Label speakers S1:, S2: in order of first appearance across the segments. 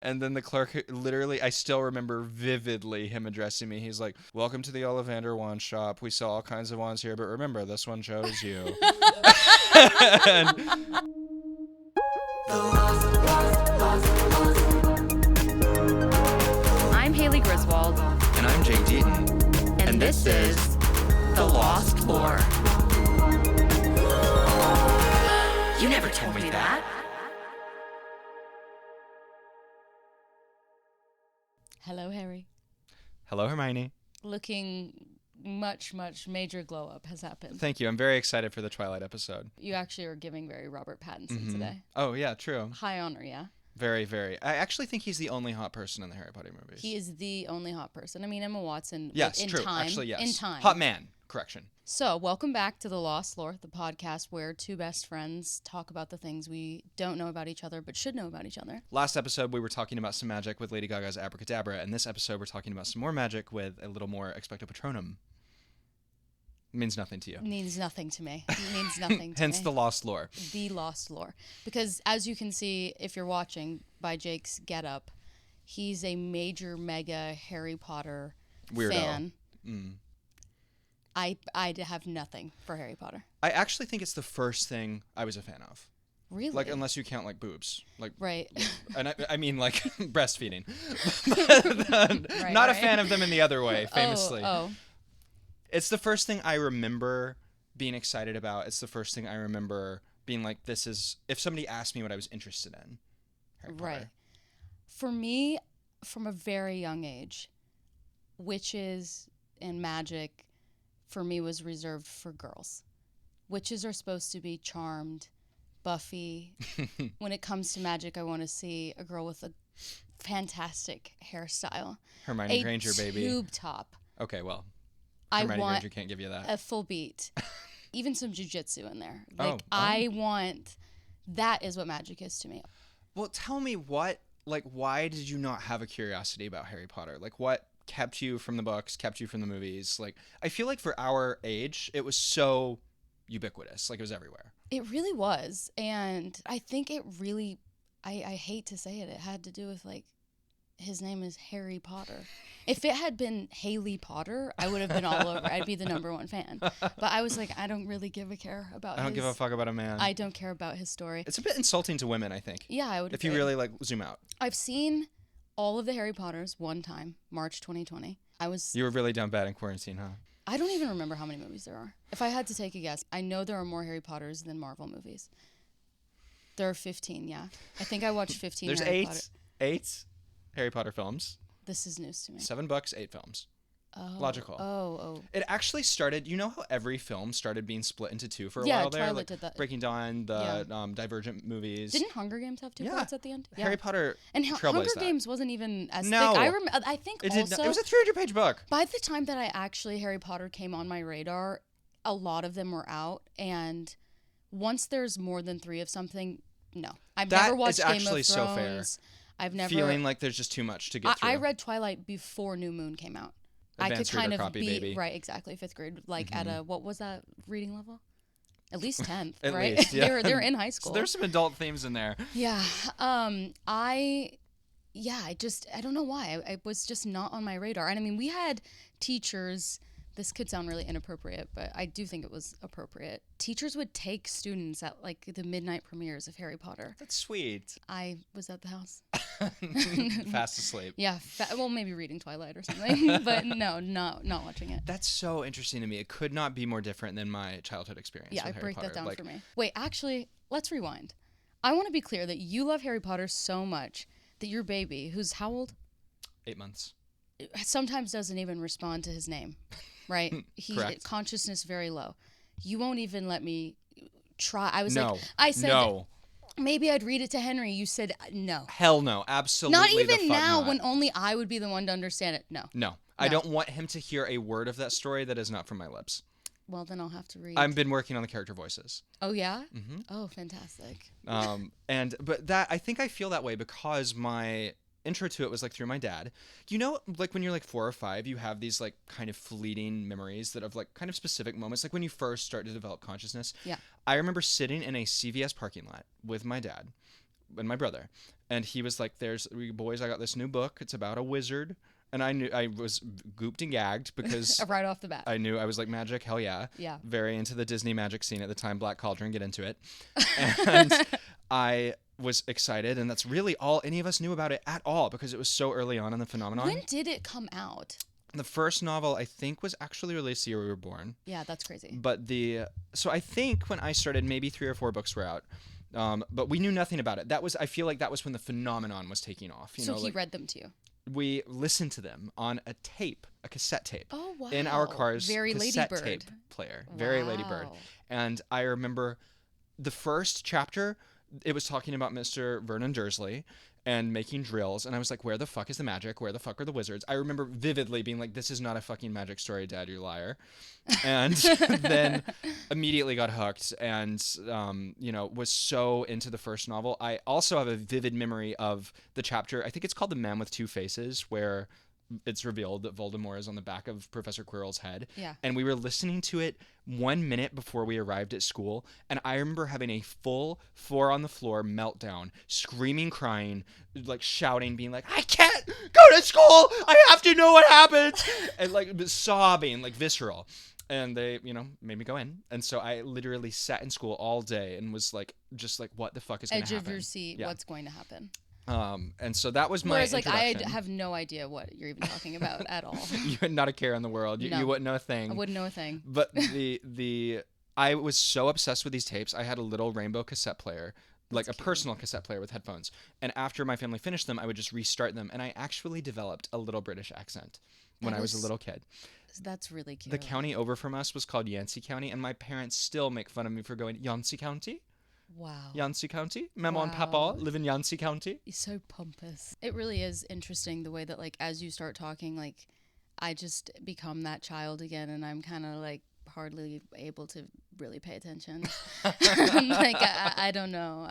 S1: And then the clerk literally, I still remember vividly him addressing me. He's like, "Welcome to the Ollivander wand shop. We sell all kinds of wands here, but remember, this one chose you." And
S2: I'm Haley Griswold.
S1: And I'm Jake Deaton.
S2: And this is The Lost Lore. You never told me that. Hello, Harry.
S1: Hello, Hermione.
S2: Looking much major glow up has happened.
S1: Thank you. I'm very excited for the Twilight episode.
S2: You actually are giving very Robert Pattinson today.
S1: Oh, yeah, true.
S2: High honor, yeah?
S1: Very, very. I actually think he's the only hot person in the Harry Potter movies.
S2: He is the only hot person. I mean, Emma Watson.
S1: Yes,
S2: in
S1: true.
S2: Time,
S1: Actually, yes.
S2: In time.
S1: Hot man. Correction.
S2: So, welcome back to The Lost Lore, the podcast where two best friends talk about the things we don't know about each other but should know about each other.
S1: Last episode, we were talking about some magic with Lady Gaga's Abracadabra, and this episode, we're talking about some more magic with a little more Expecto Patronum. Means nothing to you.
S2: Means nothing to me. It means nothing to
S1: Hence
S2: me.
S1: the Lost Lore.
S2: The Lost Lore. Because as you can see, if you're watching by Jake's getup, he's a major, mega Harry Potter
S1: Weirdo.
S2: fan. I have nothing for Harry Potter.
S1: I actually think it's the first thing I was a fan of.
S2: Really?
S1: Like, unless you count, like, boobs. Like,
S2: Right.
S1: And I mean, like, breastfeeding.
S2: Right,
S1: Not a
S2: right.
S1: fan of them in the other way, famously.
S2: Oh.
S1: It's the first thing I remember being excited about. It's the first thing I remember being like, this is... If somebody asked me what I was interested in, Harry Potter.
S2: Right. For me, from a very young age, witches and magic, for me, was reserved for girls. Witches are supposed to be charmed, Buffy. When it comes to magic, I want to see a girl with a fantastic hairstyle.
S1: Hermione Granger, baby.
S2: A tube top.
S1: Okay, well,
S2: I
S1: Hermione
S2: want
S1: Granger can't give you that.
S2: a full beat. Even some jujitsu in there.
S1: Oh,
S2: Like, I want... That is what magic is to me.
S1: Well, tell me what... Like, why did you not have a curiosity about Harry Potter? Like, what kept you from the books, kept you from the movies? Like, I feel like for our age, it was so ubiquitous. Like, it was everywhere.
S2: It really was. And I think it really, I hate to say it, it had to do with, like, his name is Harry Potter. If it had been Haley Potter, I would have been all over. I'd be the #1 fan. But I was like, I don't really give a care about
S1: I don't give a fuck about a man.
S2: I don't care about his story.
S1: It's a bit insulting to women, I think.
S2: Yeah, I would
S1: If you
S2: agree.
S1: really, like, zoom out.
S2: I've seen all of the Harry Potters one time, March 2020.
S1: You were really down bad in quarantine, huh?
S2: I don't even remember how many movies there are. If I had to take a guess, I know there are more Harry Potters than Marvel movies. There are 15, yeah. I think I watched 15
S1: There's
S2: Harry Potter.
S1: eight Harry Potter films.
S2: This is news to me.
S1: 7 books, 8 films.
S2: Oh,
S1: Logical.
S2: Oh.
S1: It actually started, you know how every film started being split into 2 for a
S2: Yeah,
S1: while there?
S2: Twilight
S1: Like
S2: did that.
S1: Breaking Dawn, the Divergent movies.
S2: Didn't Hunger Games have 2
S1: Yeah.
S2: parts at the end? Yeah.
S1: Harry Potter
S2: And
S1: trailblazed
S2: Hunger
S1: that.
S2: Games wasn't even as
S1: No.
S2: thick. I think
S1: It
S2: also...
S1: It was a 300-page book.
S2: By the time that I actually Harry Potter came on my radar, a lot of them were out. And once there's more than 3 of something, no. I've
S1: That
S2: never watched
S1: is
S2: Game
S1: actually
S2: of
S1: so
S2: Thrones.
S1: fair.
S2: I've never...
S1: Feeling like there's just too much to get through.
S2: I read Twilight before New Moon came out.
S1: Advanced
S2: I could kind
S1: reader
S2: of
S1: copy,
S2: be
S1: baby.
S2: right, exactly, 5th grade, like at a what was that reading level? At least 10th,
S1: At
S2: right?
S1: least, yeah.
S2: They're in high school.
S1: So there's some adult themes in there.
S2: Yeah. I don't know why. I was just not on my radar. And I mean, we had teachers, this could sound really inappropriate, but I do think it was appropriate. Teachers would take students at like the midnight premieres of Harry Potter.
S1: That's sweet.
S2: I was at the house.
S1: Fast asleep.
S2: Yeah. Well, maybe reading Twilight or something, but no, not watching it.
S1: That's so interesting to me. It could not be more different than my childhood experience
S2: Yeah,
S1: with Harry
S2: break
S1: Potter.
S2: that down
S1: Like,
S2: for me. Wait, actually, let's rewind. I want to be clear that you love Harry Potter so much that your baby, who's how old?
S1: 8 months.
S2: Sometimes doesn't even respond to his name, right?
S1: Correct.
S2: Consciousness very low. You won't even let me try. I said,
S1: no.
S2: maybe I'd read it to Henry. You said no.
S1: Hell no. Absolutely.
S2: Not
S1: the
S2: even
S1: fuck
S2: now
S1: not.
S2: when only I would be the one to understand it. No.
S1: No. I don't want him to hear a word of that story that is not from my lips.
S2: Well, then I'll have to read.
S1: I've been working on the character voices.
S2: Oh, yeah?
S1: Mm-hmm.
S2: Oh, fantastic.
S1: But that I think I feel that way because my intro to it was like through my dad. You know, like when you're like 4 or 5, you have these like kind of fleeting memories that of like kind of specific moments, like when you first start to develop consciousness.
S2: Yeah.
S1: I remember sitting in a CVS parking lot with my dad, my brother, and he was like, boys, I got this new book. It's about a wizard." And I was gooped and gagged because
S2: Right off the bat.
S1: I knew I was like, magic, hell yeah.
S2: Yeah.
S1: Very into the Disney magic scene at the time, Black Cauldron, get into it. And I was excited, and that's really all any of us knew about it at all because it was so early on in the phenomenon.
S2: When did it come out?
S1: The first novel, I think, was actually released the year we were born.
S2: Yeah, that's crazy.
S1: But so I think when I started, maybe 3 or 4 books were out. But we knew nothing about it. I feel like that was when the phenomenon was taking off.
S2: So he read them to you?
S1: We listened to them on a cassette tape.
S2: Oh, wow.
S1: In our car's
S2: Very
S1: cassette
S2: Ladybird.
S1: tape player. Very Ladybird. And I remember the first chapter, it was talking about Mr. Vernon Dursley and making drills. And I was like, where the fuck is the magic? Where the fuck are the wizards? I remember vividly being like, this is not a fucking magic story, Dad, you liar. And then immediately got hooked and, was so into the first novel. I also have a vivid memory of the chapter, I think it's called The Man with Two Faces, where it's revealed that Voldemort is on the back of Professor Quirrell's head.
S2: Yeah.
S1: And we were listening to it 1 minute before we arrived at school. And I remember having a full 4 on the floor meltdown, screaming, crying, like shouting, being like, I can't go to school. I have to know what happens. And like sobbing, like visceral. And they, made me go in. And so I literally sat in school all day and was like, just like, what the fuck is going to happen?
S2: Edge of your seat. Yeah. What's going to happen?
S1: And so that was my
S2: Whereas,
S1: introduction.
S2: I have no idea what you're even talking about at all.
S1: You had not a care in the world. You wouldn't know a thing.
S2: I wouldn't know a thing.
S1: But I was so obsessed with these tapes. I had a little rainbow cassette player, like a personal cassette player with headphones. And after my family finished them, I would just restart them. And I actually developed a little British accent when I was a little kid.
S2: That's really cute.
S1: The county over from us was called Yancey County, and my parents still make fun of me for going, Yancey County?
S2: Wow.
S1: Yancey County? Mama and Papa live in Yancey County?
S2: He's so pompous. It really is interesting the way that, like, as you start talking, like, I just become that child again, and I'm kind of, like, hardly able to really pay attention. Like, I don't know.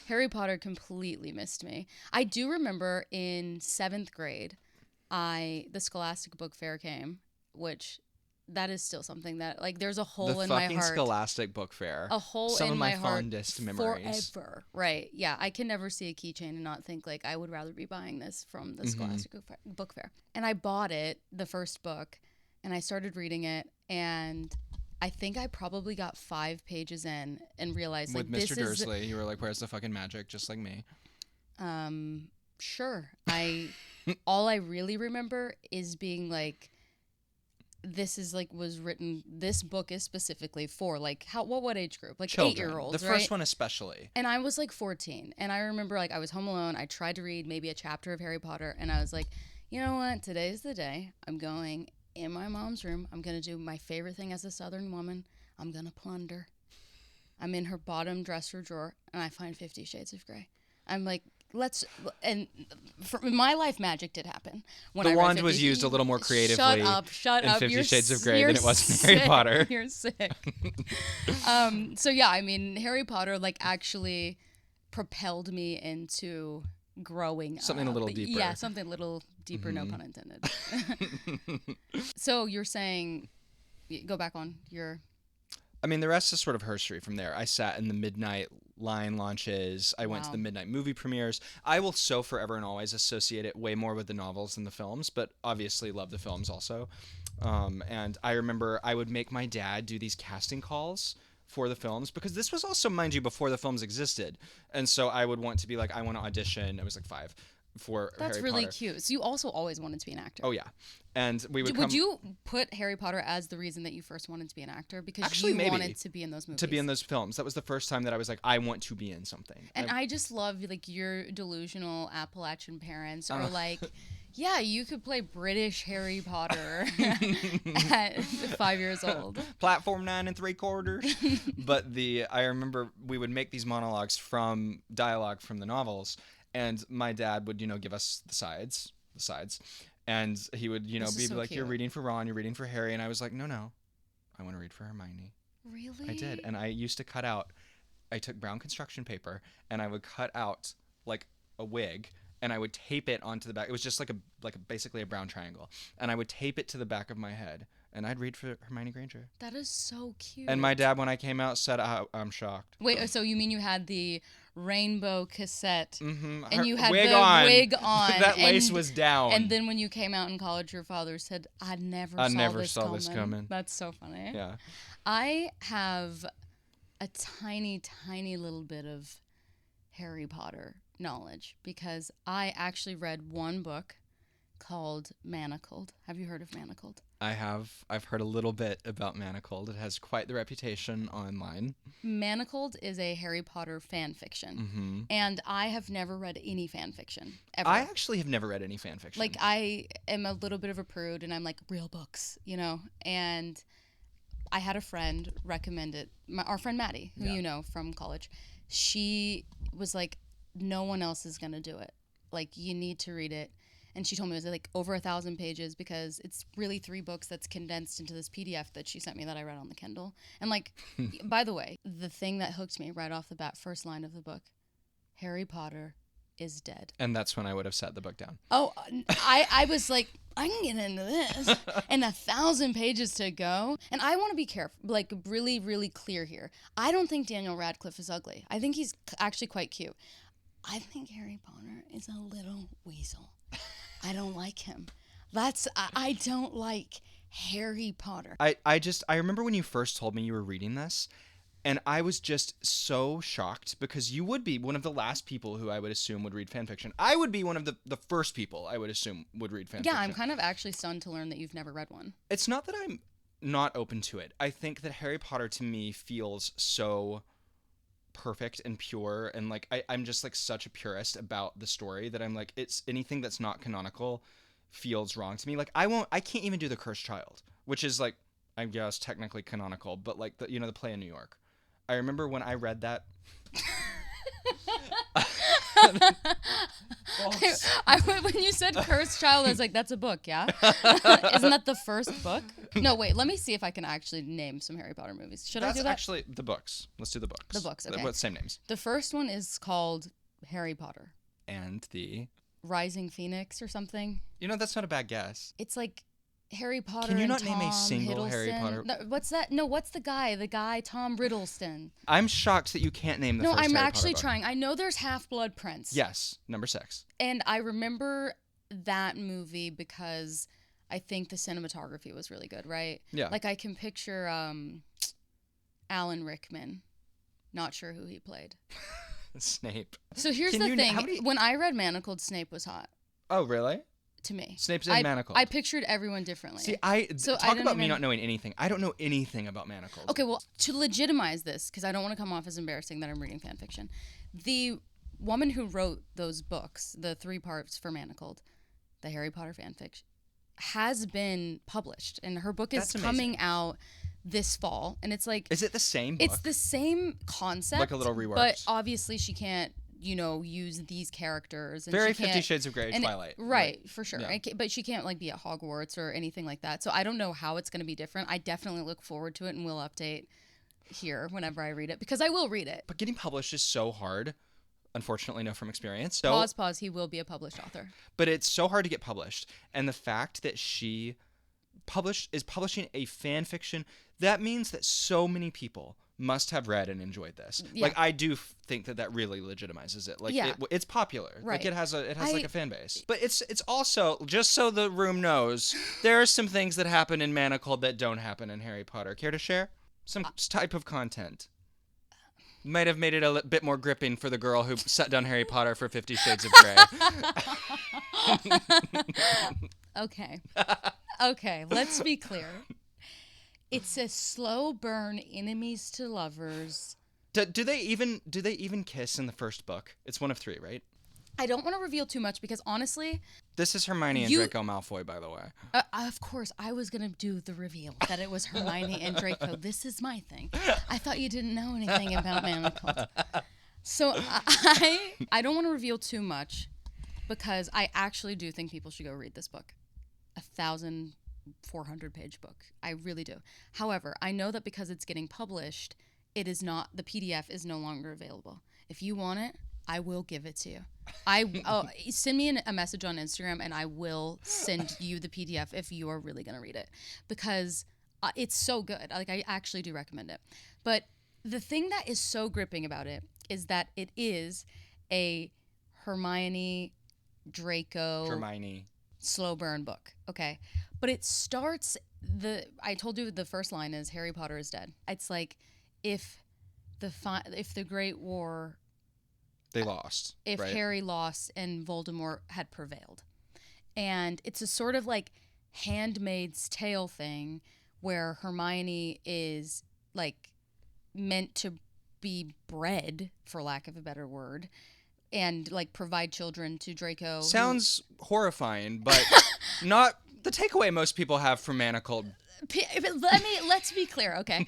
S2: Harry Potter completely missed me. I do remember in 7th grade, the Scholastic Book Fair came, which... that is still something that, like, there's a hole in my heart.
S1: The fucking Scholastic Book Fair.
S2: A hole
S1: Some
S2: in
S1: of
S2: my
S1: my
S2: heart
S1: fondest memories.
S2: forever. Right. Yeah. I can never see a keychain and not think, like, I would rather be buying this from the Scholastic Book Fair. And I bought it, the first book, and I started reading it, and I think I probably got 5 pages in and realized, like,
S1: with Mr. Dursley, you were like, where's the fucking magic? Just like me.
S2: Sure. All I really remember is being like, this is like this book is specifically for like what age group? Like
S1: children.
S2: 8-year-olds,
S1: the first one especially.
S2: And I was like 14, and I remember like I was home alone. I tried to read maybe a chapter of Harry Potter, and I was like, you know what? Today's the day. I'm going in my mom's room. I'm gonna do my favorite thing as a Southern woman. I'm gonna plunder. I'm in her bottom dresser drawer, and I find 50 Shades of Grey. I'm like, and for my life, magic did happen. When
S1: the wand was used a little more creatively
S2: shut
S1: in
S2: up.
S1: 50 Shades of Grey than it was in Harry Potter.
S2: You're sick. So yeah, I mean, Harry Potter like actually propelled me into growing
S1: something
S2: up.
S1: A little deeper.
S2: Yeah, something a little deeper, no pun intended. So you're saying, go back on your...
S1: I mean, the rest is sort of history from there. I sat in the midnight line launches. I went to the midnight movie premieres. I will so forever and always associate it way more with the novels than the films, but obviously love the films also. And I remember I would make my dad do these casting calls for the films, because this was also, mind you, before the films existed. And so I would want to be like, I want to audition. I was like 5 for Harry Potter.
S2: That's really cute. So you also always wanted to be an actor.
S1: Oh, yeah. And we would
S2: Would you put Harry Potter as the reason that you first wanted to be an actor? Because
S1: actually,
S2: you
S1: maybe
S2: wanted to be in those movies.
S1: To be in those films. That was the first time that I was like, I want to be in something.
S2: And I just love, like, your delusional Appalachian parents are like, yeah, you could play British Harry Potter at 5 years old.
S1: Platform 9 3/4. But I remember we would make these monologues from dialogue from the novels, and my dad would, give us the sides. And he would, be
S2: so
S1: like,
S2: cute.
S1: You're reading for Ron, you're reading for Harry. And I was like, no, I want to read for Hermione.
S2: Really?
S1: I did. And I used to I took brown construction paper, and I would cut out, like, a wig, and I would tape it onto the back. It was just basically a brown triangle, and I would tape it to the back of my head, and I'd read for Hermione Granger.
S2: That is so cute.
S1: And my dad, when I came out, said, I'm shocked.
S2: Wait, so you mean you had the rainbow cassette,
S1: Mm-hmm.
S2: and you had
S1: wig
S2: the
S1: on.
S2: wig on,
S1: that lace was down.
S2: And then when you came out in college, your father said, "I never saw this coming." That's so funny.
S1: Yeah.
S2: I have a tiny, tiny little bit of Harry Potter knowledge because I actually read one book called Manacled. Have you heard of Manacled?
S1: I have. I've heard a little bit about Manacled. It has quite the reputation online.
S2: Manacled is a Harry Potter fan fiction.
S1: Mm-hmm.
S2: And I have never read any fan fiction, ever.
S1: I actually have never read any fan fiction.
S2: Like, I am a little bit of a prude, and I'm like, real books, you know? And I had a friend recommend it. Our friend Maddie, who you know from college. She was like, no one else is going to do it. Like, you need to read it. And she told me it was like over 1,000 pages because it's really 3 books that's condensed into this PDF that she sent me that I read on the Kindle. And like, by the way, the thing that hooked me right off the bat, first line of the book, Harry Potter is dead.
S1: And that's when I would have set the book down.
S2: Oh, I was like, I can get into this. And 1,000 pages to go. And I want to be careful, like really, really clear here. I don't think Daniel Radcliffe is ugly. I think he's actually quite cute. I think Harry Potter is a little weasel. I don't like him. I don't like Harry Potter.
S1: I remember when you first told me you were reading this, and I was just so shocked because you would be one of the last people who I would assume would read fanfiction. I would be one of the first people I would assume would read fanfiction.
S2: Yeah, I'm kind of actually stunned to learn that you've never read one.
S1: It's not that I'm not open to it. I think that Harry Potter to me feels so perfect and pure, and like I'm just like such a purist about the story that I'm like, it's anything that's not canonical feels wrong to me. Like I can't even do The Cursed Child, which is like, I guess technically canonical, but like the play in New York. I remember when I read that.
S2: When you said Cursed Child, I was like, that's a book, yeah? Isn't that the first book? No, wait, let me see if I can actually name some Harry Potter movies. Should I do that?
S1: That's actually the books. Let's do the books.
S2: The books, okay.
S1: What same names?
S2: The first one is called Harry Potter.
S1: And the
S2: Rising Phoenix or something.
S1: That's not a bad guess.
S2: It's like Harry Potter.
S1: Can you
S2: and
S1: not
S2: Tom
S1: name a single
S2: Hiddleston.
S1: Harry Potter?
S2: No, what's that? No, what's the guy? The guy Tom Riddleston.
S1: I'm shocked that you can't name the first Harry
S2: No, I'm
S1: Potter
S2: actually
S1: book.
S2: trying. I know there's Half-Blood Prince.
S1: Yes, number 6.
S2: And I remember that movie because I think the cinematography was really good, right?
S1: Yeah.
S2: Like I can picture Alan Rickman. Not sure who he played.
S1: Snape.
S2: So here's the thing. When I read Manacled, Snape was hot.
S1: Oh, really?
S2: To me.
S1: Snape's in Manacled.
S2: I pictured everyone differently.
S1: See, talk about me not knowing anything. I don't know anything about Manacled.
S2: Okay, well, to legitimize this, because I don't want to come off as embarrassing that I'm reading fan fiction, the woman who wrote those books, the 3 parts for Manacled, the Harry Potter fanfiction, has been published, and her book is coming out this fall, and it's like...
S1: Is it the same book?
S2: It's the same concept.
S1: Like a little reworked.
S2: But obviously she can't, use these characters. And
S1: Very
S2: she
S1: 50 Shades of Grey, Twilight.
S2: Right, for sure.
S1: Yeah.
S2: But she can't, like, be at Hogwarts or anything like that. So I don't know how it's going to be different. I definitely look forward to it, and will update here whenever I read it, because I will read it.
S1: But getting published is so hard. Unfortunately, know from experience. So,
S2: Pause. He will be a published author.
S1: But it's so hard to get published. And the fact that she is publishing a fan fiction, that means that so many people must have read and enjoyed this.
S2: Yeah.
S1: Like I do think that really legitimizes it. Like it's popular.
S2: Right.
S1: Like it has like a fan base. But it's also, just so the room knows, there are some things that happen in Manacled that don't happen in Harry Potter. Care to share? Some type of content. Might have made it a bit more gripping for the girl who sat down Harry Potter for 50 Shades of Grey.
S2: Okay, let's be clear. It's a slow burn, enemies to lovers.
S1: Do they even kiss in the first book? It's one of 3, right?
S2: I don't want to reveal too much because honestly...
S1: This is Hermione and Draco Malfoy, by the way.
S2: Of course, I was going to do the reveal that it was Hermione and Draco. This is my thing. I thought you didn't know anything about Manacled. So I don't want to reveal too much because I actually do think people should go read this book. 1,400-page book. I really do. However, I know that because it's getting published, it is not, the PDF is no longer available. If you want it, I will give it to you. Send me a message on Instagram and I will send you the PDF if you are really going to read it, because it's so good. Like, I actually do recommend it. But the thing that is so gripping about it is that it is a Hermione, Draco, slow burn book. Okay. But it starts, I told you the first line is Harry Potter is dead. It's like if the Great War,
S1: they lost.
S2: If
S1: right?
S2: Harry lost and Voldemort had prevailed. And it's a sort of like Handmaid's Tale thing where Hermione is like meant to be bred, for lack of a better word, and like provide children to Draco.
S1: Sounds horrifying, but not the takeaway most people have from Manacled.
S2: Let's be clear, okay?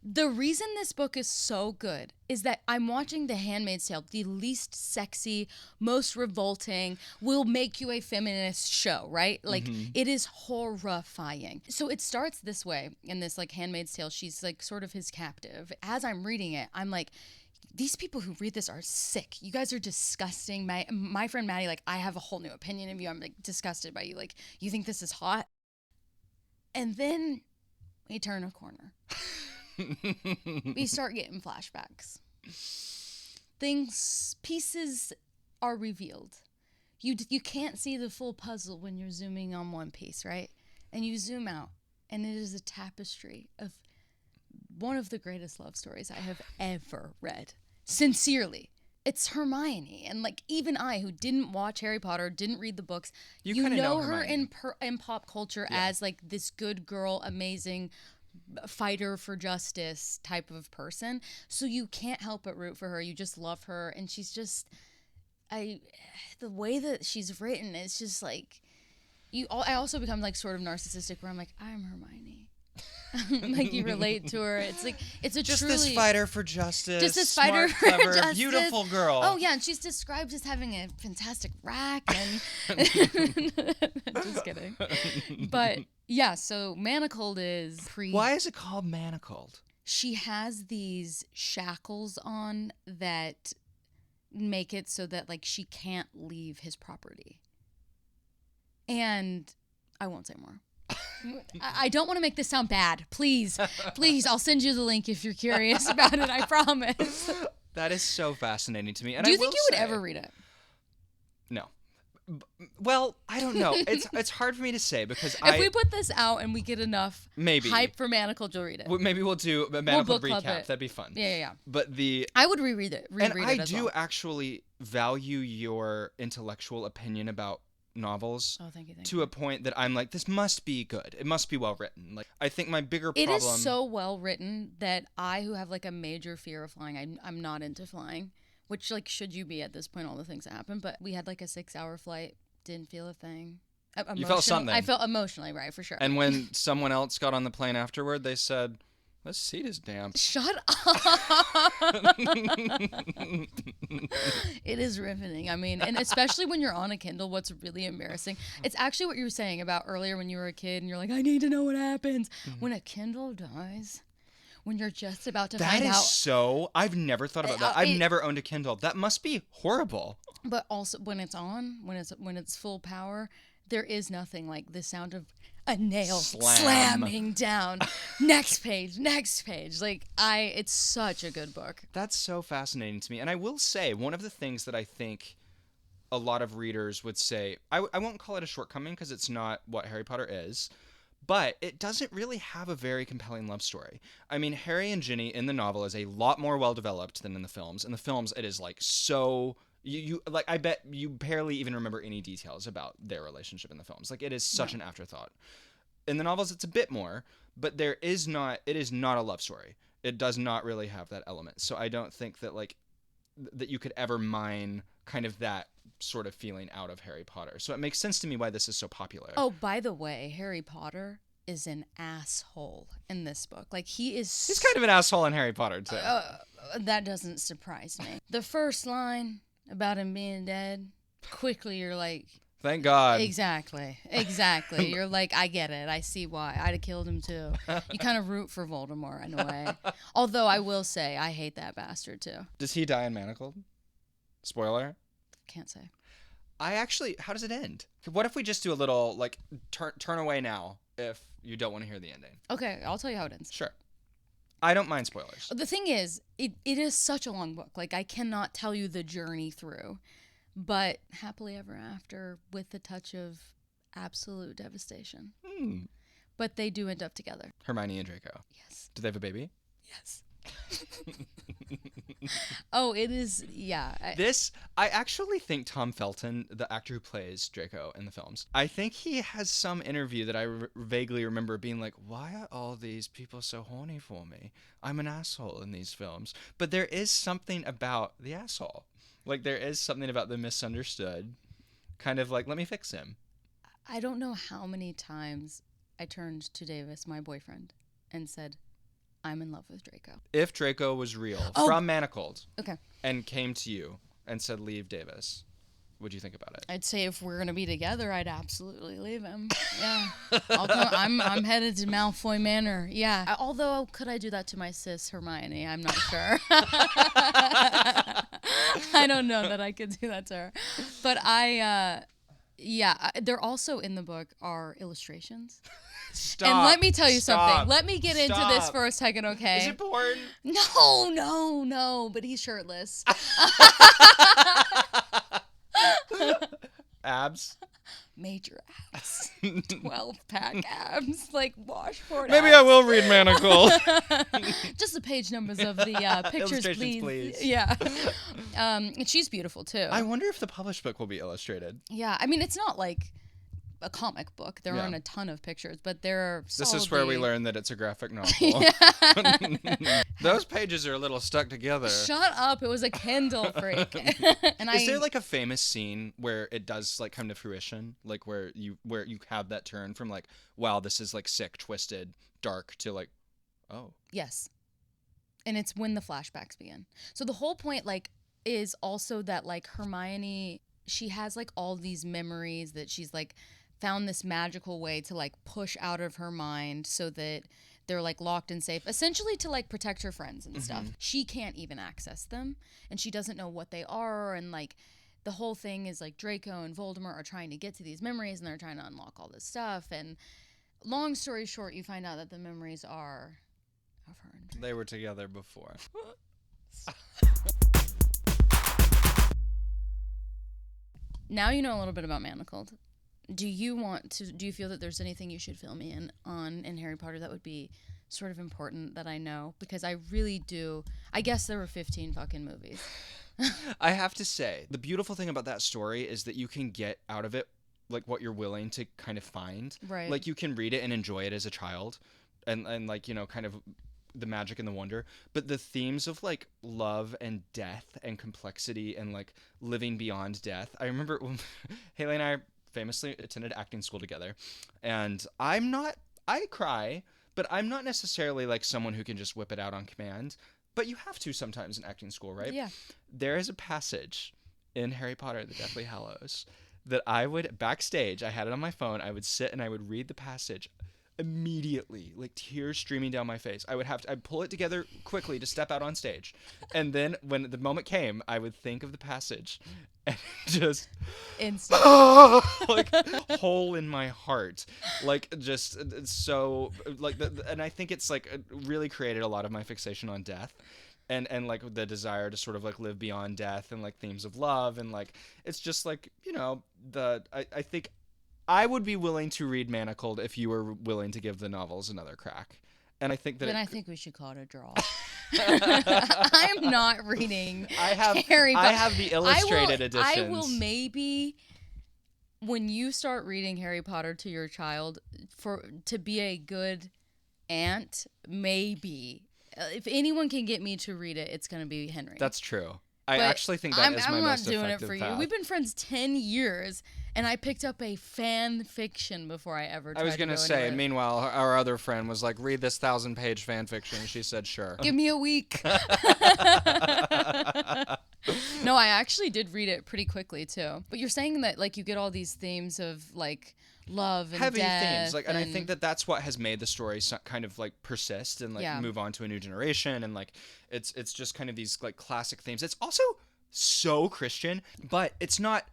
S2: The reason this book is so good is that I'm watching The Handmaid's Tale, the least sexy, most revolting, will make you a feminist show, right? Like, it is horrifying. So it starts this way in this, like, Handmaid's Tale. She's, like, sort of his captive. As I'm reading it, I'm like, these people who read this are sick. You guys are disgusting. My friend Maddie, like, I have a whole new opinion of you. I'm, like, disgusted by you. Like, you think this is hot? And then we turn a corner. We start getting flashbacks. Pieces are revealed. You can't see the full puzzle when you're zooming on one piece, right? And you zoom out, and it is a tapestry of one of the greatest love stories I have ever read. Sincerely. It's Hermione. And like, even I, who didn't watch Harry Potter, didn't read the books, you know her in pop culture as like this good girl, amazing fighter for justice type of person. So you can't help but root for her. You just love her. And she's just, the way that she's written, it's just like, I also become like sort of narcissistic where I'm like, I'm Hermione. Like, you relate to her. It's like, it's a
S1: just
S2: truly
S1: this fighter for justice,
S2: just this
S1: smart,
S2: fighter for
S1: clever,
S2: justice,
S1: beautiful girl.
S2: Oh yeah, and she's described as having a fantastic rack and just kidding. But yeah, so Manacled is
S1: Why is it called Manacled?
S2: She has these shackles on that make it so that like she can't leave his property. And I won't say more. I don't want to make this sound bad. Please, I'll send you the link if you're curious about it. I promise.
S1: That is so fascinating to me. And
S2: do you think you would ever read it?
S1: No. Well, I don't know. It's hard for me to say because
S2: if we put this out and we get enough
S1: maybe
S2: hype for Manacled, you'll read it.
S1: Maybe we'll do a Manacled recap. That'd be fun.
S2: Yeah.
S1: But
S2: I would reread it.
S1: I do actually value your intellectual opinion about novels
S2: thank you.
S1: To a point that I'm like, this must be good. It must be well written. Like, I think my bigger problem...
S2: It is so well written that I, who have like a major fear of flying, I'm not into flying, which like, should you be at this point, all the things that happen. But we had like a 6-hour flight, didn't feel a thing.
S1: You felt something.
S2: I felt emotionally, right, for sure.
S1: And when someone else got on the plane afterward, they said, this seat is damp.
S2: Shut up. It is riveting. I mean, and especially when you're on a Kindle, what's really embarrassing, it's actually what you were saying about earlier when you were a kid and you're like, I need to know what happens. When a Kindle dies, when you're just about to find out.
S1: That is so, I've never thought about that. I've never owned a Kindle. That must be horrible.
S2: But also when it's on, when it's full power, there is nothing like the sound of a nail slamming down. Next page. Like, it's such a good book.
S1: That's so fascinating to me. And I will say, one of the things that I think a lot of readers would say, I won't call it a shortcoming because it's not what Harry Potter is, but it doesn't really have a very compelling love story. I mean, Harry and Ginny in the novel is a lot more well-developed than in the films. In the films, it is like so... You like, I bet you barely even remember any details about their relationship in the films. Like, it is such an afterthought. In the novels, it's a bit more, but it is not a love story. It does not really have that element. So I don't think that like that you could ever mine kind of that sort of feeling out of Harry Potter. So it makes sense to me why this is so popular.
S2: Oh, by the way, Harry Potter is an asshole in this book. Like, he's
S1: kind of an asshole in Harry Potter too.
S2: That doesn't surprise me. The first line about him being dead, quickly you're like,
S1: thank God.
S2: Exactly. You're like, I get it. I see why. I'd have killed him too. You kind of root for Voldemort in a way. Although I will say, I hate that bastard too.
S1: Does he die in Manacled? Spoiler?
S2: Can't say.
S1: How does it end? What if we just do a little, like, turn away now if you don't want to hear the ending?
S2: Okay, I'll tell you how it ends.
S1: Sure. I don't mind spoilers.
S2: The thing is, it is such a long book. Like, I cannot tell you the journey through. But happily ever after with a touch of absolute devastation. But they do end up together.
S1: Hermione and Draco.
S2: Yes.
S1: Do they have a baby?
S2: Yes. Oh, it is, yeah.
S1: I actually think Tom Felton, the actor who plays Draco in the films, I think he has some interview that I vaguely remember being like, why are all these people so horny for me? I'm an asshole in these films. But there is something about the asshole. Like, there is something about the misunderstood. Kind of like, let me fix him.
S2: I don't know how many times I turned to Davis, my boyfriend, and said, I'm in love with Draco.
S1: If Draco was real, from Manacled, and came to you and said, leave Davis, what do you think about it?
S2: I'd say if we're going to be together, I'd absolutely leave him. Yeah. I'm headed to Malfoy Manor. Yeah. Although, could I do that to my sis, Hermione? I'm not sure. I don't know that I could do that to her. But there also in the book are illustrations.
S1: Stop.
S2: And let me tell you
S1: Stop.
S2: something. Let me get into this for a second, okay?
S1: Is it porn?
S2: No, but he's shirtless.
S1: Abs?
S2: Major abs. 12-pack abs. Like washboard
S1: Maybe
S2: abs.
S1: I will read Manacled.
S2: Just the page numbers of the pictures, please. Yeah. And she's beautiful, too.
S1: I wonder if the published book will be illustrated.
S2: Yeah. I mean, it's not like a comic book. There aren't a ton of pictures, but there are
S1: This is where we learn that it's a graphic novel. Those pages are a little stuck together.
S2: Shut up. It was a Kindle freak.
S1: Is there like a famous scene where it does like come to fruition? Like where you have that turn from like, wow, this is like sick, twisted, dark to like, oh.
S2: Yes. And it's when the flashbacks begin. So the whole point like is also that like Hermione, she has like all these memories that she's like found this magical way to like push out of her mind so that they're like locked and safe, essentially to like protect her friends and stuff. She can't even access them and she doesn't know what they are. And like the whole thing is like Draco and Voldemort are trying to get to these memories and they're trying to unlock all this stuff. And long story short, you find out that the memories are of her and Draco.
S1: They were together before.
S2: Now you know a little bit about Manacled. Do you feel that there's anything you should fill me in on in Harry Potter that would be sort of important that I know? Because I really do. I guess there were 15 fucking movies.
S1: I have to say, the beautiful thing about that story is that you can get out of it like what you're willing to kind of find.
S2: Right.
S1: Like you can read it and enjoy it as a child and like, you know, kind of the magic and the wonder, but the themes of like love and death and complexity and like living beyond death. I remember when Haley and I famously attended acting school together, and I cry, but I'm not necessarily like someone who can just whip it out on command, but you have to sometimes in acting school, right?
S2: Yeah.
S1: There is a passage in Harry Potter, the Deathly Hallows, that I would, backstage, I had it on my phone, I would sit and I would read the passage immediately, like tears streaming down my face. I'd pull it together quickly to step out on stage. And then when the moment came, I would think of the passage and just like hole in my heart. Like just so like and I think it's like really created a lot of my fixation on death. And like the desire to sort of like live beyond death and like themes of love and like it's just like, you know, I think I would be willing to read Manacled if you were willing to give the novels another crack. And I think that
S2: I think we should call it a draw. I am not reading Harry Potter.
S1: I have the illustrated editions.
S2: I will maybe, when you start reading Harry Potter to your child, to be a good aunt, maybe. If anyone can get me to read it, it's going to be Henry.
S1: That's true. I actually think that is my most effective path. I'm not doing it for you.
S2: We've been friends 10 years, and I picked up a fan fiction before I ever tried to go anywhere.
S1: I was going to say, meanwhile, our other friend was like, read this 1,000-page fan fiction. And she said, sure.
S2: Give me a week. No, I actually did read it pretty quickly, too. But you're saying that, like, you get all these themes of, like, love and
S1: heavy
S2: death
S1: themes, like, and I think that that's what has made the story kind of like persist and like move on to a new generation, and like it's just kind of these like classic themes. It's also so Christian, but it's not,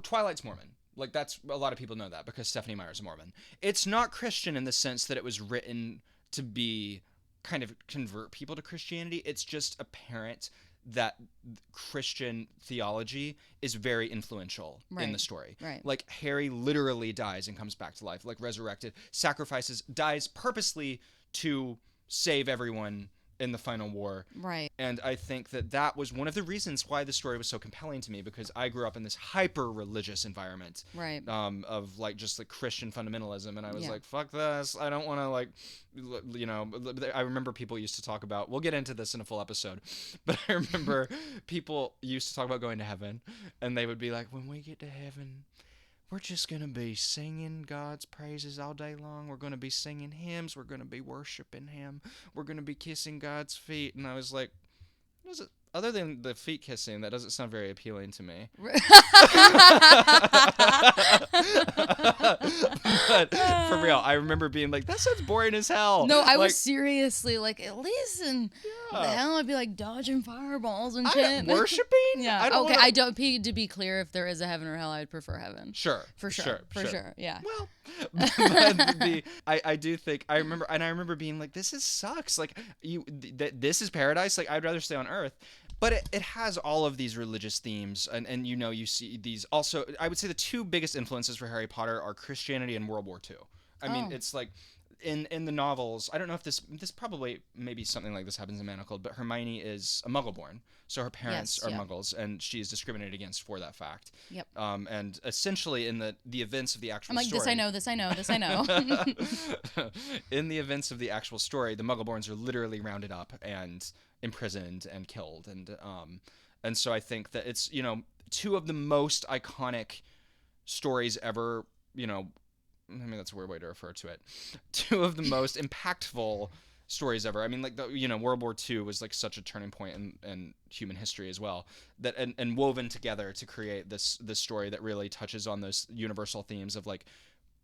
S1: Twilight's Mormon. Like, that's, a lot of people know that because Stephanie Meyer's a Mormon. It's not Christian in the sense that it was written to be kind of convert people to Christianity. It's just apparent that Christian theology is very influential in the story.
S2: Right.
S1: Like, Harry literally dies and comes back to life, like resurrected, sacrifices, dies purposely to save everyone in the final war.
S2: Right.
S1: And I think that was one of the reasons why the story was so compelling to me, because I grew up in this hyper religious environment.
S2: Right.
S1: Of like just like Christian fundamentalism, and I was like, fuck this. I don't want to, like, I remember people used to talk about, we'll get into this in a full episode, but I remember people used to talk about going to heaven, and they would be like, when we get to heaven, we're just going to be singing God's praises all day long. We're going to be singing hymns. We're going to be worshiping him. We're going to be kissing God's feet. And I was like, other than the feet kissing, that doesn't sound very appealing to me. But for real, I remember being like, that sounds boring as hell.
S2: No, I was seriously like, at least in the hell I'd be like dodging fireballs and shit.
S1: Worshiping?
S2: Yeah. I don't. To be clear, if there is a heaven or hell, I'd prefer heaven.
S1: Sure.
S2: For sure. Yeah.
S1: Well, I do think I remember being like, this sucks. Like, this is paradise. Like, I'd rather stay on Earth. But it has all of these religious themes, and you see these also. I would say the two biggest influences for Harry Potter are Christianity and World War II. I mean, it's like in the novels. I don't know if this probably maybe something like this happens in Manacled, but Hermione is a Muggle-born, so her parents are Muggles, and she is discriminated against for that fact.
S2: Yep.
S1: And essentially in the events of the actual
S2: story. I'm like, this I know.
S1: In the events of the actual story, the Muggle-borns are literally rounded up and imprisoned and killed, and so I think that it's two of the most iconic stories ever. I mean, that's a weird way to refer to it. Two of the most impactful stories ever. I mean, like World War II was like such a turning point in human history as well. That and woven together to create this story that really touches on those universal themes of like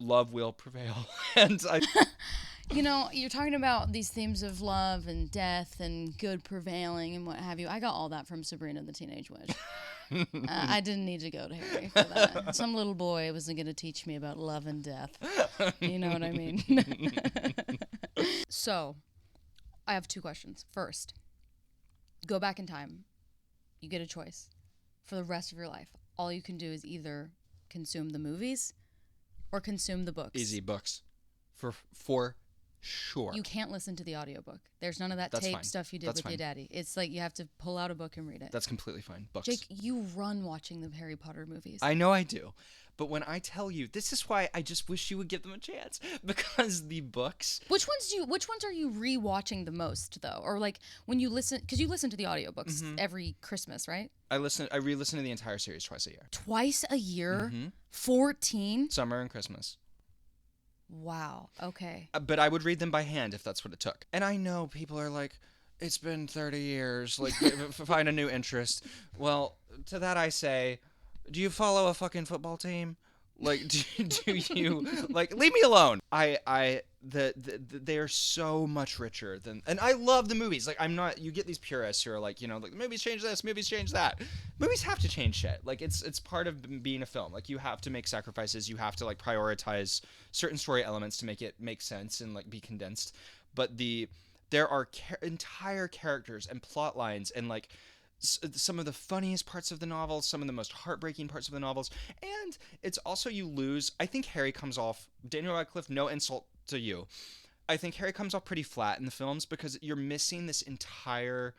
S1: love will prevail, and I.
S2: You're talking about these themes of love and death and good prevailing and what have you. I got all that from Sabrina the Teenage Witch. I didn't need to go to Harry for that. Some little boy wasn't going to teach me about love and death. You know what I mean? So, I have two questions. First, go back in time. You get a choice. For the rest of your life, all you can do is either consume the movies or consume the books.
S1: Easy books. For sure.
S2: You can't listen to the audiobook. There's none of that tape stuff you did with your daddy. It's like you have to pull out a book and read it.
S1: That's completely fine. Books.
S2: Jake, you run watching the Harry Potter movies.
S1: I know I do. But when I tell you, this is why I just wish you would give them a chance, because the books.
S2: Which ones are you rewatching the most though? Or like when you listen, because you listen to the audiobooks every Christmas, right?
S1: I re-listen to the entire series twice a year.
S2: Twice a year? 14?
S1: Summer and Christmas.
S2: Wow. Okay.
S1: But I would read them by hand if that's what it took. And I know people are like, it's been 30 years. Like, find a new interest. Well, to that I say, do you follow a fucking football team? Like, do you like leave me alone? They are so much richer than, and I love the movies. Like, I'm not. You get these purists who are like, like movies change this, movies change that. Movies have to change shit. Like, it's part of being a film. Like, you have to make sacrifices. You have to like prioritize certain story elements to make it make sense and like be condensed. But there are entire characters and plot lines and like. Some of the funniest parts of the novels, some of the most heartbreaking parts of the novels, and it's also you lose. I think Harry comes off, Daniel Radcliffe, no insult to you, I think Harry comes off pretty flat in the films because you're missing this entire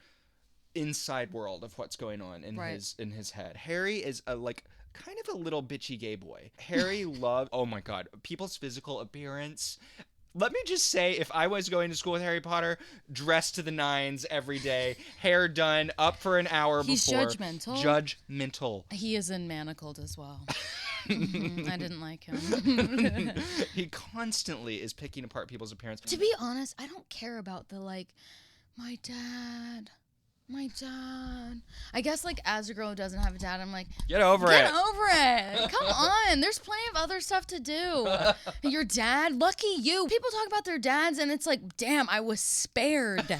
S1: inside world of what's going on in his head. Harry is a like kind of a little bitchy gay boy. Harry loved, oh my god, people's physical appearance. Let me just say, if I was going to school with Harry Potter, dressed to the nines every day, hair done, up for an hour before.
S2: He's judgmental.
S1: Judgmental.
S2: He is in Manacled as well. I didn't like him.
S1: He constantly is picking apart people's appearance.
S2: To be honest, I don't care about the like, my dad My dad. I guess, like, as a girl who doesn't have a dad, I'm like,
S1: Get over
S2: get
S1: it.
S2: over it. Come on. There's plenty of other stuff to do. Your dad, lucky you. People talk about their dads, and it's like, damn, I was spared.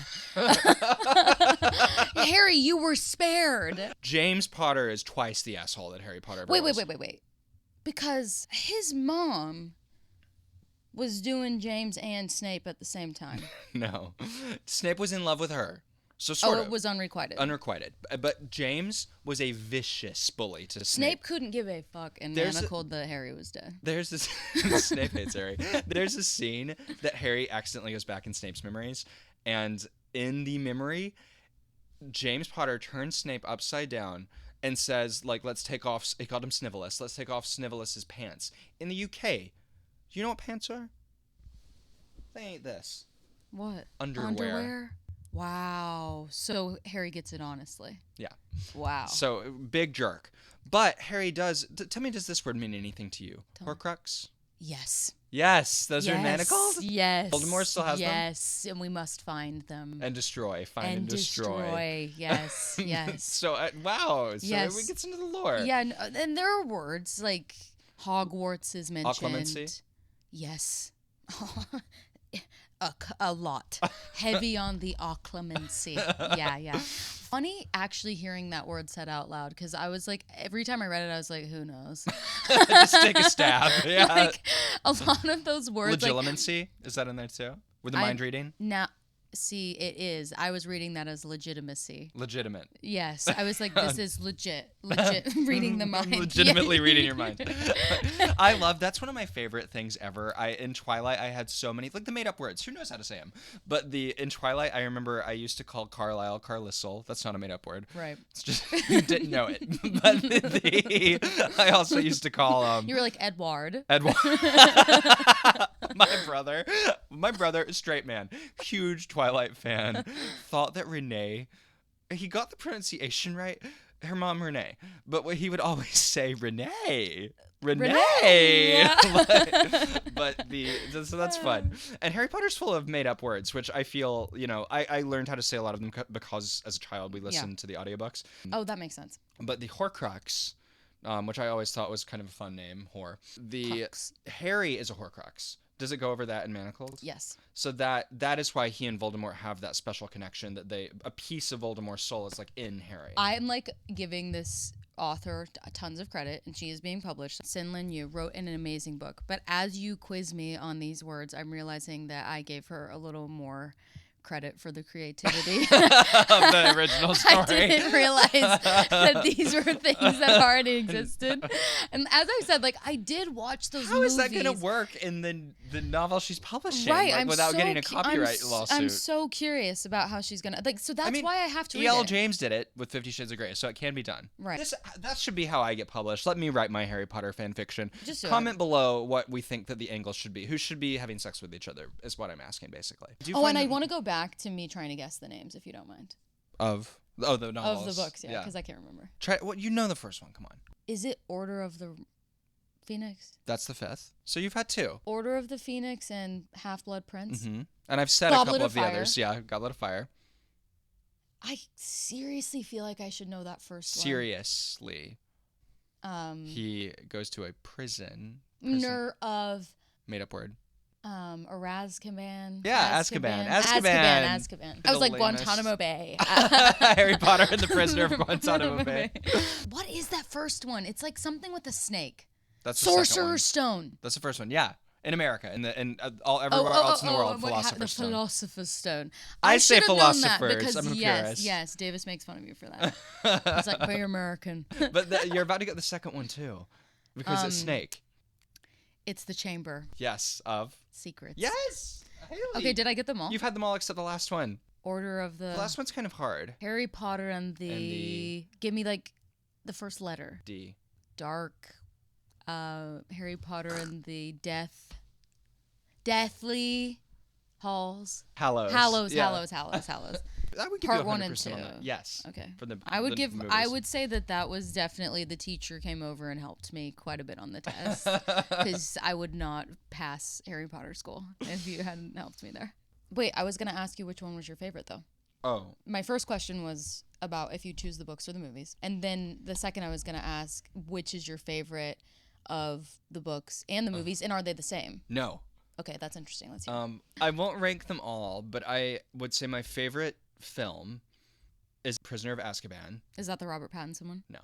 S2: Harry, you were spared.
S1: James Potter is twice the asshole that Harry Potter ever was.
S2: Wait. Because his mom was doing James and Snape at the same time.
S1: No. Snape was in love with her. So sort of.
S2: It was unrequited.
S1: Unrequited. But James was a vicious bully to Snape.
S2: Snape couldn't give a fuck and manacled that Harry was dead.
S1: There's this... Snape hates Harry. There's a scene that Harry accidentally goes back in Snape's memories. And in the memory, James Potter turns Snape upside down and says, like, let's take off... He called him Snivellus. Let's take off Snivellus' pants. In the UK, do you know what pants are? They ain't this.
S2: What?
S1: Underwear.
S2: Wow. So Harry gets it honestly.
S1: Yeah.
S2: Wow.
S1: So, big jerk. But Harry does... tell me, does this word mean anything to you? Horcrux?
S2: Yes.
S1: Yes. Those are manacled?
S2: Yes.
S1: Voldemort still has them?
S2: Yes. And we must find them.
S1: And destroy. Find and destroy.
S2: Yes. Yes.
S1: So, wow. So
S2: yes.
S1: we get into the lore.
S2: Yeah. And there are words like Hogwarts is mentioned.
S1: Occlumency?
S2: Yes. A lot. Heavy on the occlumency. Yeah. Funny actually hearing that word said out loud because I was like, every time I read it, I was like, who knows?
S1: Just take a stab. Yeah.
S2: Like, a lot of those words.
S1: Legitimacy? Like, is that in there too? With the mind reading?
S2: See, it is. I was reading that as legitimacy.
S1: Legitimate.
S2: Yes. I was like, this is legit reading the mind.
S1: Legitimately reading your mind. I love, that's one of my favorite things ever. In Twilight, I had so many, like the made up words. Who knows how to say them? But in Twilight, I remember I used to call Carlisle Carlisle. That's not a made up word.
S2: Right.
S1: It's just, you didn't know it. But I also used to call,
S2: you were like Edward.
S1: My brother, straight man, huge Twilight fan, thought that Renee, he got the pronunciation right, her mom Renee, but what he would always say Renee. So that's fun. And Harry Potter's full of made up words, which I feel, I learned how to say a lot of them because as a child we listened to the audiobooks.
S2: Oh, that makes sense.
S1: But the Horcrux, which I always thought was kind of a fun name, Harry is a Horcrux. Does it go over that in Manacles?
S2: Yes.
S1: So that is why he and Voldemort have that special connection, that a piece of Voldemort's soul is like in Harry.
S2: I'm like giving this author tons of credit, and she is being published. Sin-Lin Yu wrote an amazing book, but as you quiz me on these words, I'm realizing that I gave her a little more credit for the creativity
S1: of the original story.
S2: I didn't realize that these were things that already existed. And as I said, like, I did watch those movies.
S1: How is that going to work in the novel she's publishing?
S2: Right,
S1: like, without getting a copyright lawsuit?
S2: I'm so curious about how she's going to... Like, so that's why I have to read
S1: E.L.
S2: it.
S1: James did it with 50 Shades of Grey, so it can be done.
S2: Right.
S1: That should be how I get published. Let me write my Harry Potter fan fiction.
S2: Just
S1: comment below what we think that the angles should be. Who should be having sex with each other is what I'm asking, basically.
S2: And I want to go back to me trying to guess the names, if you don't mind.
S1: Of the novels.
S2: Of the books, yeah, because I can't remember.
S1: You know the first one, come on.
S2: Is it Order of the Phoenix?
S1: That's the fifth. So you've had two.
S2: Order of the Phoenix and Half-Blood Prince.
S1: Mm-hmm. And I've said
S2: Goblet
S1: a couple of the
S2: Fire.
S1: others. Yeah, Goblet of Fire.
S2: I seriously feel like I should know that first one.
S1: Seriously. He goes to a prison.
S2: Of...
S1: Made up word.
S2: Azkaban.
S1: Yeah, Azkaban.
S2: I was like Guantanamo Bay.
S1: Harry Potter and the Prisoner of Guantanamo Bay.
S2: What is that first one? It's like something with a snake.
S1: That's the
S2: Sorcerer's Stone.
S1: That's the first one. Yeah, in America, everywhere else in the world, Philosopher's Stone.
S2: The Philosopher's Stone.
S1: I say philosophers.
S2: Because
S1: I'm curious.
S2: Yes, Davis makes fun of you for that. It's like very American.
S1: But you're about to get the second one too, because it's snake.
S2: It's the Chamber.
S1: Yes, of
S2: Secrets.
S1: Yes. Haley.
S2: Okay, did I get them all?
S1: You've had them all except the last one.
S2: Order of the...
S1: The last one's kind of hard.
S2: Harry Potter and the... Give me like the first letter.
S1: D.
S2: Dark. Harry Potter and the Deathly Halls.
S1: Hallows.
S2: Hallows.
S1: I would give
S2: Part
S1: you
S2: 1 and 2.
S1: on that. Yes.
S2: Okay.
S1: For the
S2: I
S1: movies.
S2: would say that was definitely the teacher came over and helped me quite a bit on the test because I would not pass Harry Potter school if you hadn't helped me there. Wait, I was gonna ask you which one was your favorite though.
S1: Oh.
S2: My first question was about if you choose the books or the movies. And then the second I was going to ask, which is your favorite of the books and the movies, and are they the same?
S1: No.
S2: Okay, that's interesting. Let's hear.
S1: I won't rank them all, but I would say my favorite film is Prisoner of Azkaban.
S2: Is that the Robert Pattinson one?
S1: No.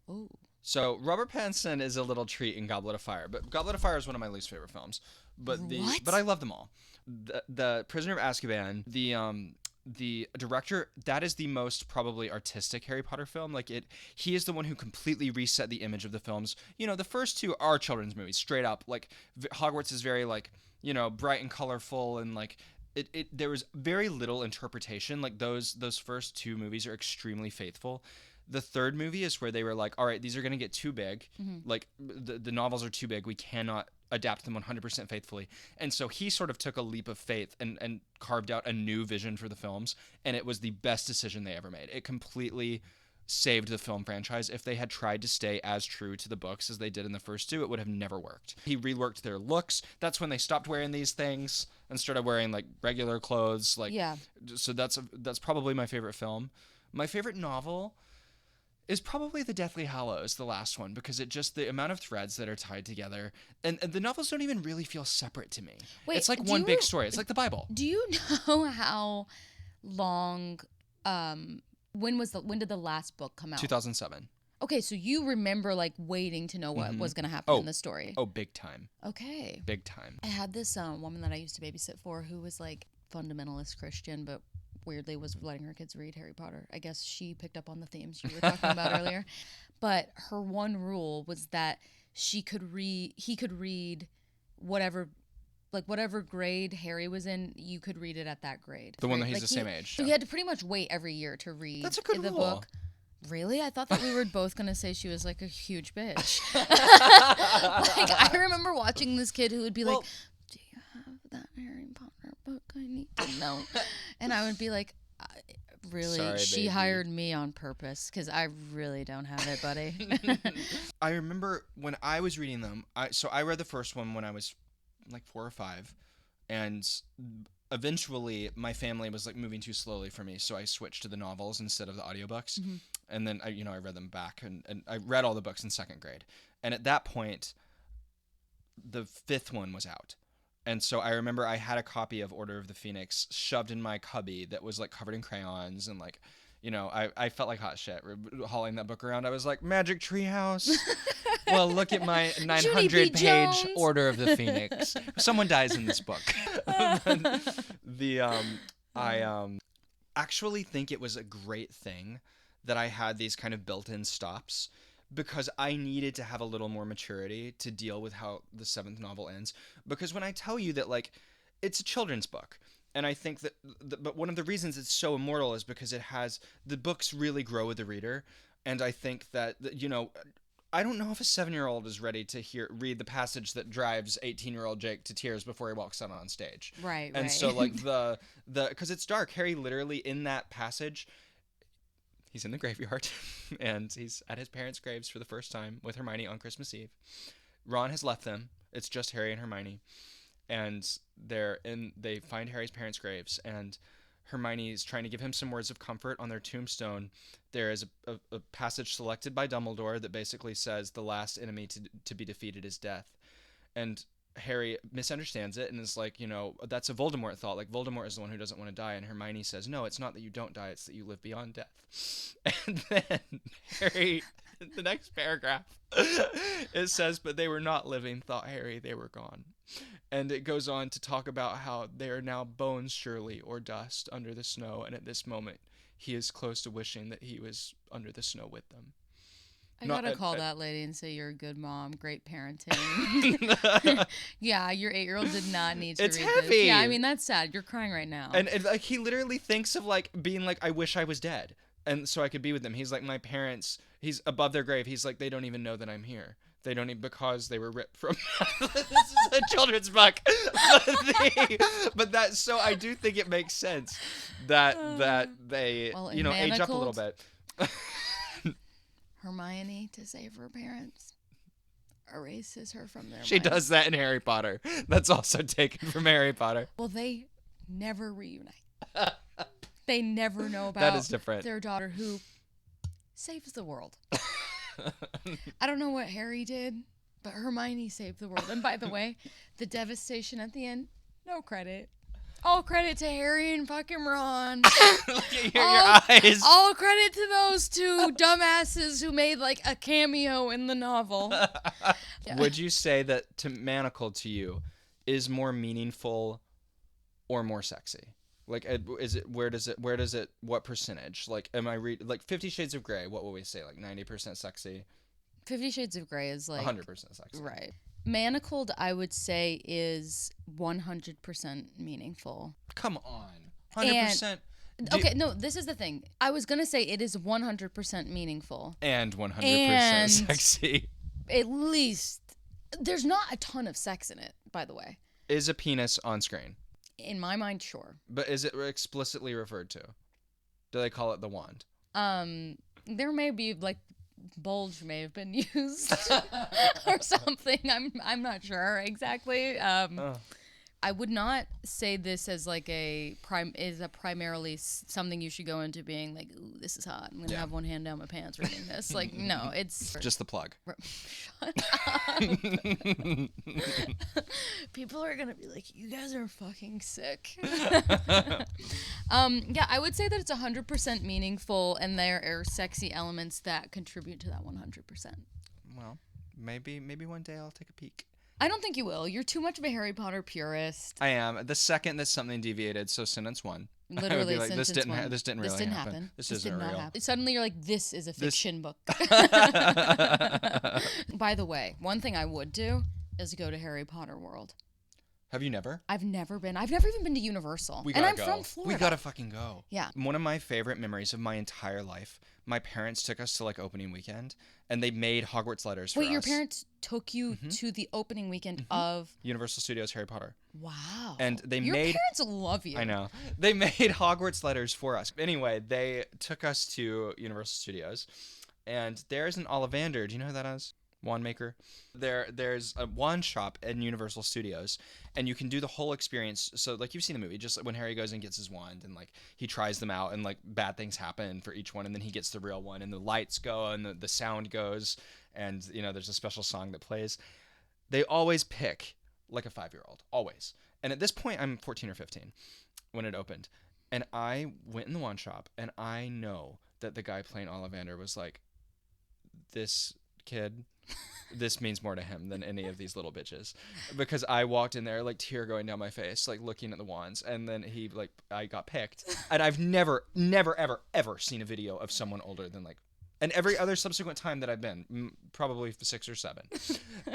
S2: Oh.
S1: So Robert Pattinson is a little treat in Goblet of Fire, but Goblet of Fire is one of my least favorite films. But I love them all. The Prisoner of Azkaban, the director, that is the most probably artistic Harry Potter film. Like he is the one who completely reset the image of the films. You know, the first two are children's movies, straight up. Like Hogwarts is very like, you know, bright and colorful, and like there was very little interpretation. Like those first two movies are extremely faithful. The third movie is where they were like, all right, these are going to get too big. Mm-hmm. Like the novels are too big. We cannot adapt them 100% faithfully. And so he sort of took a leap of faith and carved out a new vision for the films. And it was the best decision they ever made. It completely saved the film franchise. If they had tried to stay as true to the books as they did in the first two, it would have never worked. He reworked their looks. That's when they stopped wearing these things and started wearing like regular clothes. Like, yeah. So that's probably my favorite film. My favorite novel is probably The Deathly Hallows, the last one, because the amount of threads that are tied together, and the novels don't even really feel separate to me. Wait, it's like one big story. It's like the Bible.
S2: Do you know how long, when did the last book come out?
S1: 2007.
S2: Okay, so you remember like waiting to know what was going to happen in the story.
S1: Oh, big time.
S2: Okay.
S1: Big time.
S2: I had this woman that I used to babysit for who was like fundamentalist Christian, but weirdly was letting her kids read Harry Potter. I guess she picked up on the themes you were talking about earlier. But her one rule was that he could read whatever grade Harry was in, you could read it at that grade.
S1: The one that he's the same age.
S2: So he had to pretty much wait every year to read
S1: That's a good
S2: the
S1: rule.
S2: book. Really? I thought that we were both going to say she was like a huge bitch. Like I remember watching this kid who would be like, do you have that Harry Potter book? I need to know. And I would be like, really?
S1: Sorry,
S2: she
S1: baby.
S2: hired me on purpose because I really don't have it, buddy.
S1: I remember when I was reading them, I read the first one when I was like 4 or 5, and eventually my family was like moving too slowly for me, so I switched to the novels instead of the audiobooks. Mm-hmm. And then I read them back, and I read all the books in 2nd grade. And at that point, the 5th one was out. And so I remember I had a copy of Order of the Phoenix shoved in my cubby that was like covered in crayons, and like, you know, I felt like hot shit hauling that book around. I was like, Magic Treehouse. Well, look at my 900-page Order of the Phoenix. Someone dies in this book. I actually think it was a great thing that I had these kind of built-in stops, because I needed to have a little more maturity to deal with how the 7th novel ends. Because when I tell you that, like, it's a children's book, and I think that, but one of the reasons it's so immortal is because the books really grow with the reader. And I think that, you know, I don't know if a 7-year-old is ready to read the passage that drives 18-year-old Jake to tears before he walks out on stage.
S2: Right.
S1: And so, like, because it's dark, Harry literally in that passage, he's in the graveyard, and he's at his parents' graves for the first time with Hermione on Christmas Eve. Ron has left them. It's just Harry and Hermione. And they find Harry's parents' graves, and Hermione is trying to give him some words of comfort on their tombstone. There is a passage selected by Dumbledore that basically says the last enemy to be defeated is death. And Harry misunderstands it and is like, you know, that's a Voldemort thought. Like, Voldemort is the one who doesn't want to die. And Hermione says, no, it's not that you don't die, it's that you live beyond death. And then Harry, the next paragraph, it says, but they were not living, thought Harry, they were gone. And it goes on to talk about how they are now bones surely, or dust, under the snow. And at this moment, he is close to wishing that he was under the snow with them.
S2: I gotta call that lady and say you're a good mom, great parenting. Yeah, your 8-year-old did not need to read
S1: heavy.
S2: this. Yeah, I mean, that's sad. You're crying right now.
S1: And like, he literally thinks of like being like, I wish I was dead, and so I could be with them. He's like, my parents, he's above their grave. He's like, they don't even know that I'm here. They don't even, because they were ripped from. This is a children's book. But so I do think it makes sense that they, you know, age up a little bit.
S2: Hermione, to save her parents, erases her from their
S1: She
S2: minds.
S1: does that in Harry Potter. That's also taken from Harry Potter.
S2: Well, they never reunite. They never know about
S1: That is different.
S2: their daughter who saves the world. I don't know what Harry did, but Hermione saved the world. And by the way, the devastation at the end, no credit. All credit to Harry and fucking Ron.
S1: Look at your eyes.
S2: All credit to those two dumbasses who made like a cameo in the novel. Yeah.
S1: Would you say that Manacled to you is more meaningful or more sexy? Like, is it where does it what percentage? Like, am I like 50 Shades of Grey? What will we say? Like 90% sexy.
S2: 50 Shades of Grey is like
S1: 100% sexy.
S2: Right. Manacled, I would say, is 100% meaningful.
S1: Come on, 100%.
S2: Okay, no, this is the thing. I was gonna say it is 100% meaningful
S1: And 100% sexy.
S2: At least there's not a ton of sex in it, by the way.
S1: Is a penis on screen?
S2: In my mind, sure.
S1: But is it explicitly referred to? Do they call it the wand?
S2: There may be like bulge may have been used or something. I'm not sure exactly. I would not say this as like primarily something you should go into being like, ooh, this is hot. I'm gonna have one hand down my pants reading this. Like, no, it's
S1: just the plug.
S2: Shut up. People are gonna be like, you guys are fucking sick. Yeah, I would say that it's 100% meaningful, and there are sexy elements that contribute to that 100%.
S1: Well, maybe one day I'll take a peek.
S2: I don't think you will. You're too much of a Harry Potter purist.
S1: I am. The second that something deviated, so sentence one.
S2: Literally,
S1: I would be like,
S2: sentence one.
S1: This didn't really happen. This
S2: did
S1: isn't
S2: not
S1: real.
S2: happen. Suddenly you're like, this is a fiction book. By the way, one thing I would do is go to Harry Potter World.
S1: Have you never?
S2: I've never been. I've never even been to Universal.
S1: And
S2: I'm from Florida.
S1: We gotta fucking go.
S2: Yeah.
S1: One of my favorite memories of my entire life, my parents took us to like opening weekend, and they made Hogwarts letters for us.
S2: Wait, your parents took you to the opening weekend of
S1: Universal Studios Harry Potter.
S2: Wow.
S1: And
S2: your parents love you.
S1: I know. They made Hogwarts letters for us. Anyway, they took us to Universal Studios, and there's an Ollivander. Do you know who that is? Wand maker. There's a wand shop in Universal Studios, and you can do the whole experience. So like you've seen the movie, just when Harry goes and gets his wand, and like he tries them out, and like bad things happen for each one, and then he gets the real one, and the lights go, and the sound goes, and you know there's a special song that plays. They always pick like a 5-year-old, always. And at this point, I'm 14 or 15 when it opened, and I went in the wand shop, and I know that the guy playing Ollivander was like, this kid, this means more to him than any of these little bitches, because I walked in there like tear going down my face, like looking at the wands, and then I got picked, and I've never ever seen a video of someone older than like, and every other subsequent time that I've been, probably 6 or 7,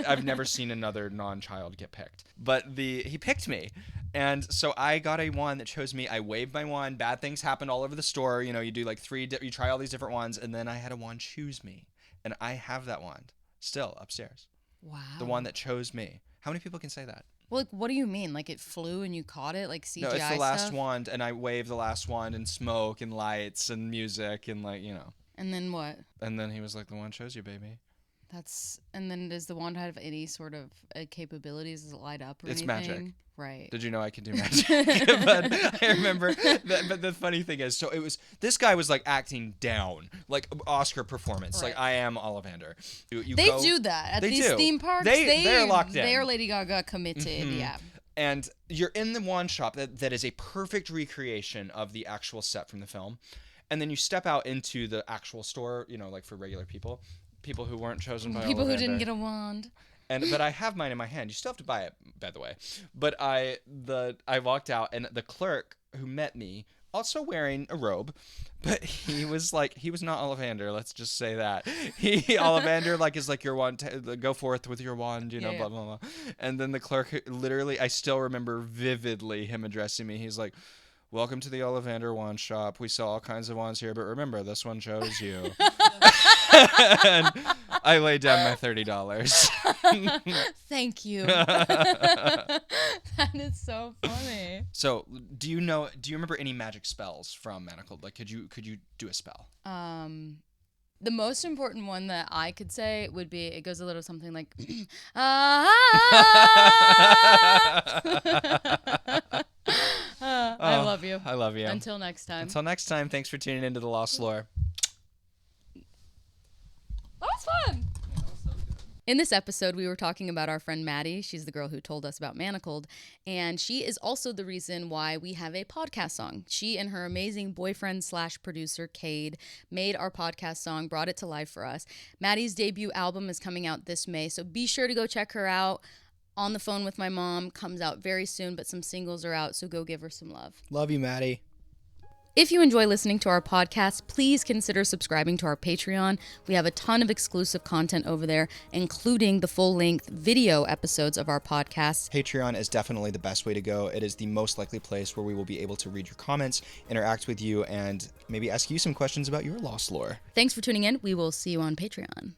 S1: I've never seen another non-child get picked, but he picked me. And so I got a wand that chose me. I waved my wand. Bad things happened all over the store. You know, you do like you try all these different wands, and then I had a wand choose me. And I have that wand still upstairs.
S2: Wow.
S1: The one that chose me. How many people can say that?
S2: Well, like, what do you mean? Like it flew and you caught it? Like CGI stuff?
S1: No, it's the last wand, and I waved the last wand, and smoke and lights and music and like, you know.
S2: And then what?
S1: And then he was like, the wand chose you, baby.
S2: And then does the wand have any sort of capabilities? Does it light up or
S1: it's
S2: anything?
S1: Magic.
S2: Right.
S1: Did you know I can do magic? But I remember but the funny thing is, so this guy was like acting down, like Oscar performance.
S2: Right.
S1: Like, I am Ollivander.
S2: They do that at these theme parks.
S1: They're locked in.
S2: They're Lady Gaga committed, yeah.
S1: And you're in the wand shop that is a perfect recreation of the actual set from the film. And then you step out into the actual store, you know, like for regular people who weren't chosen by
S2: people
S1: Ollivander.
S2: who didn't get a wand.
S1: But I have mine in my hand. You still have to buy it, by the way. But I walked out, and the clerk who met me, also wearing a robe, but he was not Ollivander. Let's just say that Ollivander is like your wand. Go forth with your wand, you know, blah blah blah. And then the clerk, literally, I still remember vividly him addressing me. He's like, "Welcome to the Ollivander wand shop. We sell all kinds of wands here, but remember, this one chose you." And I laid down my $30.
S2: Thank you. That is so funny.
S1: So, do you remember any magic spells from Manacled? Like, could you do a spell?
S2: The most important one that I could say would be, it goes a little something like, I love you.
S1: I love you.
S2: Until next time.
S1: Until next time, thanks for tuning into The Lost Lore.
S2: That was fun. In this episode, we were talking about our friend Maddie. She's the girl who told us about Manacled, and she is also the reason why we have a podcast song. She and her amazing boyfriend/producer, Cade, made our podcast song, brought it to life for us. Maddie's debut album is coming out this May, so be sure to go check her out. On the Phone with My Mom comes out very soon, but some singles are out, so go give her some love.
S1: Love you, Maddie.
S2: If you enjoy listening to our podcast, please consider subscribing to our Patreon. We have a ton of exclusive content over there, including the full-length video episodes of our podcast.
S1: Patreon is definitely the best way to go. It is the most likely place where we will be able to read your comments, interact with you, and maybe ask you some questions about your Lost Lore.
S2: Thanks for tuning in. We will see you on Patreon.